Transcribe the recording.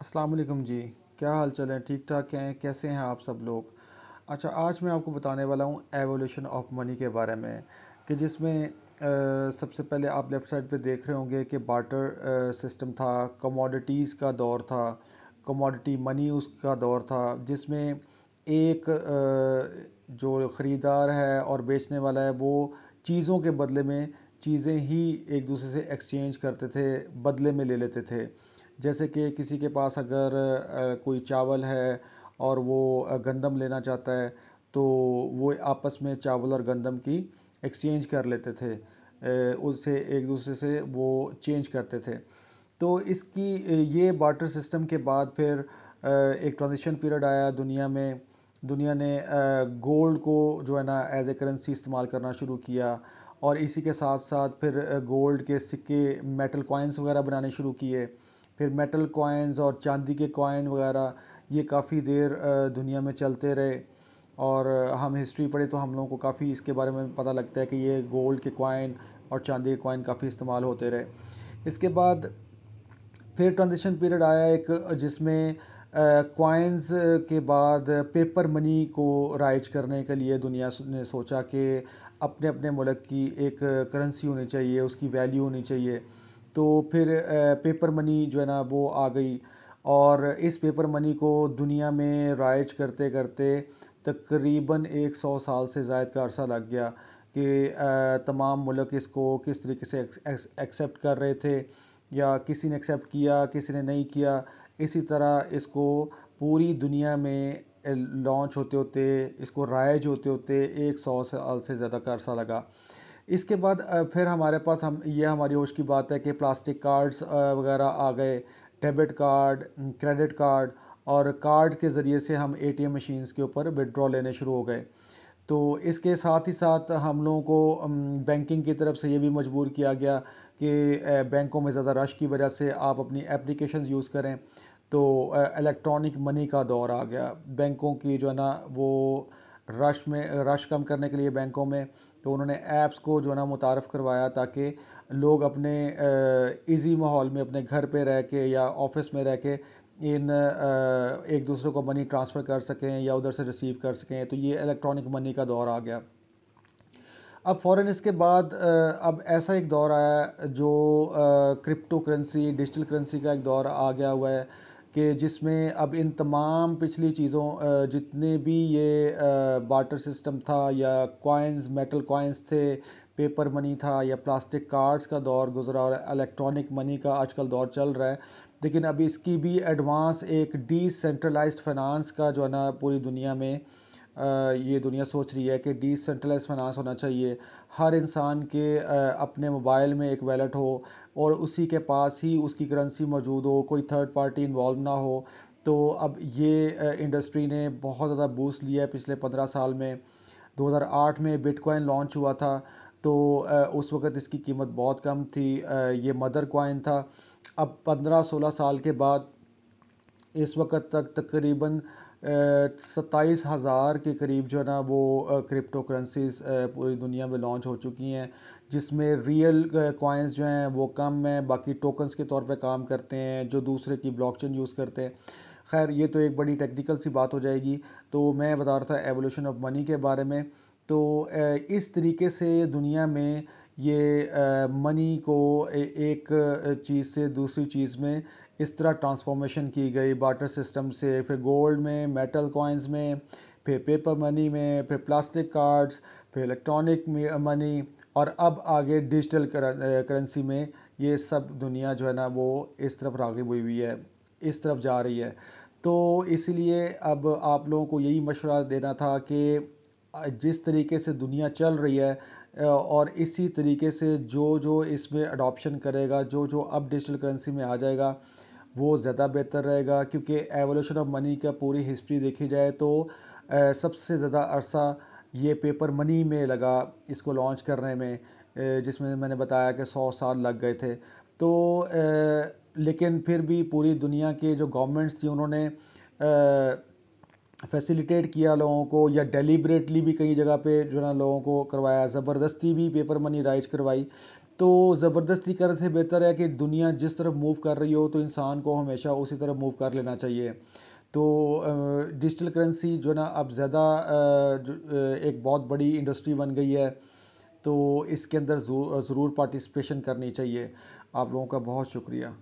अस्सलाम वालेकुम जी। क्या हाल चाल है? ठीक ठाक हैं? कैसे हैं आप सब लोग? अच्छा, आज मैं आपको बताने वाला हूँ एवोल्यूशन ऑफ मनी के बारे में, कि जिसमें सबसे पहले आप लेफ़्ट साइड पे देख रहे होंगे कि बार्टर सिस्टम था, कमोडिटीज़ का दौर था, कमोडिटी मनी उसका दौर था, जिसमें एक जो ख़रीदार है और बेचने वाला है वो चीज़ों के बदले में चीज़ें ही एक दूसरे से एक्सचेंज करते थे, बदले में ले लेते थे। जैसे कि किसी के पास अगर कोई चावल है और वो गंदम लेना चाहता है, तो वो आपस में चावल और गंदम की एक्सचेंज कर लेते थे, उससे एक दूसरे से वो चेंज करते थे। तो इसकी ये बार्टर सिस्टम के बाद फिर एक ट्रांजिशन पीरियड आया दुनिया में। दुनिया ने गोल्ड को जो है ना एज ए करेंसी इस्तेमाल करना शुरू किया, और इसी के साथ साथ फिर गोल्ड के सिक्के, मेटल कॉइन्स वगैरह बनाने शुरू किए। फिर मेटल कॉइन्स और चांदी के कॉइन वगैरह ये काफ़ी देर दुनिया में चलते रहे। और हम हिस्ट्री पढ़े तो हम लोगों को काफ़ी इसके बारे में पता लगता है कि ये गोल्ड के कॉइन और चांदी के कॉइन काफ़ी इस्तेमाल होते रहे। इसके बाद फिर ट्रांजिशन पीरियड आया एक, जिसमें कॉइन्स के बाद पेपर मनी को राइज करने के लिए दुनिया ने सोचा कि अपने अपने मुल्क की एक करेंसी होनी चाहिए, उसकी वैल्यू होनी चाहिए। तो फिर पेपर मनी जो है ना वो आ गई, और इस पेपर मनी को दुनिया में राइज करते करते तकरीबन 100 साल से ज़ायद का अरसा लग गया कि तमाम मुल्क इसको किस तरीके से एक्सेप्ट कर रहे थे, या किसी ने एक्सेप्ट किया, किसी ने नहीं किया। इसी तरह इसको पूरी दुनिया में लॉन्च होते होते, इसको राइज होते होते 100 साल से ज़्यादा का अरसा लगा। इसके बाद फिर हमारे पास हम ये हमारी होश की बात है कि प्लास्टिक कार्ड्स वगैरह आ गए, डेबिट कार्ड, क्रेडिट कार्ड, और कार्ड के ज़रिए से हम एटीएम मशीन्स के ऊपर विड्रॉ लेने शुरू हो गए। तो इसके साथ ही साथ हम लोगों को बैंकिंग की तरफ से ये भी मजबूर किया गया कि बैंकों में ज़्यादा रश की वजह से आप अपनी एप्लीकेशंस यूज़ करें। तो इलेक्ट्रॉनिक मनी का दौर आ गया बैंकों की जो है ना वो रश कम करने के लिए बैंकों में। तो उन्होंने ऐप्स को जो है ना मुतारफ़ करवाया, ताकि लोग अपने इजी माहौल में अपने घर पे रह के या ऑफिस में रह के इन एक दूसरे को मनी ट्रांसफ़र कर सकें या उधर से रिसीव कर सकें। तो ये इलेक्ट्रॉनिक मनी का दौर आ गया। अब फ़ौरन इसके बाद अब ऐसा एक दौर आया जो क्रिप्टो करेंसी, डिजिटल करेंसी का एक दौर आ गया हुआ है, कि जिसमें अब इन तमाम पिछली चीज़ों जितने भी ये बार्टर सिस्टम था, या कॉइन्स, मेटल कॉइन्स थे, पेपर मनी था, या प्लास्टिक कार्ड्स का दौर गुजरा, और इलेक्ट्रॉनिक मनी का आजकल दौर चल रहा है। लेकिन अब इसकी भी एडवांस एक डिसेंट्रलाइज्ड फाइनेंस का जो है ना पूरी दुनिया में ये दुनिया सोच रही है कि डिसेंट्रलाइज फाइनेंस होना चाहिए। हर इंसान के अपने मोबाइल में एक वैलेट हो, और उसी के पास ही उसकी करेंसी मौजूद हो, कोई थर्ड पार्टी इन्वॉल्व ना हो। तो अब ये इंडस्ट्री ने बहुत ज़्यादा बूस्ट लिया है पिछले 15 साल में। 2008 में बिटकॉइन लॉन्च हुआ था, तो उस वक़्त इसकी कीमत बहुत कम थी, ये मदर कॉइन था। अब 15-16 साल के बाद इस वक्त तक तकरीबन 27,000 के करीब जो है ना वो क्रिप्टो करेंसीज पूरी दुनिया में लॉन्च हो चुकी हैं, जिसमें रियल कॉइन्स जो हैं वो कम हैं, बाकी टोकन्स के तौर पे काम करते हैं जो दूसरे की ब्लॉकचेन यूज़ करते हैं। खैर, ये तो एक बड़ी टेक्निकल सी बात हो जाएगी। तो मैं बता रहा था एवोल्यूशन ऑफ मनी के बारे में। तो इस तरीके से दुनिया में ये मनी को एक चीज़ से दूसरी चीज़ में इस तरह ट्रांसफॉर्मेशन की गई, बार्टर सिस्टम से फिर गोल्ड में, मेटल कॉइन्स में, फिर पेपर मनी में, फिर प्लास्टिक कार्ड्स, फिर इलेक्ट्रॉनिक मनी, और अब आगे डिजिटल करेंसी में। ये सब दुनिया जो है ना वो इस तरफ राग़िब हुई हुई है, इस तरफ जा रही है। तो इसलिए अब आप लोगों को यही मशवरा देना था कि जिस तरीके से दुनिया चल रही है, और इसी तरीके से जो जो इसमें अडॉप्शन करेगा, जो जो अब डिजिटल करेंसी में आ जाएगा, वो ज़्यादा बेहतर रहेगा। क्योंकि एवोल्यूशन ऑफ मनी का पूरी हिस्ट्री देखी जाए तो सबसे ज़्यादा अरसा ये पेपर मनी में लगा इसको लॉन्च करने में, जिसमें मैंने बताया कि 100 साल लग गए थे। तो लेकिन फिर भी पूरी दुनिया के जो गवर्नमेंट्स थी उन्होंने फैसिलिटेट किया लोगों को, या डेलिबरेटली भी कई जगह पे जो है ना लोगों को करवाया, ज़बरदस्ती भी पेपर मनी राइज करवाई। तो ज़बरदस्ती करने से बेहतर है कि दुनिया जिस तरफ मूव कर रही हो तो इंसान को हमेशा उसी तरफ मूव कर लेना चाहिए। तो डिजिटल करेंसी जो है ना अब ज़्यादा एक बहुत बड़ी इंडस्ट्री बन गई है, तो इसके अंदर ज़रूर पार्टिसिपेशन करनी चाहिए। आप लोगों का बहुत शुक्रिया।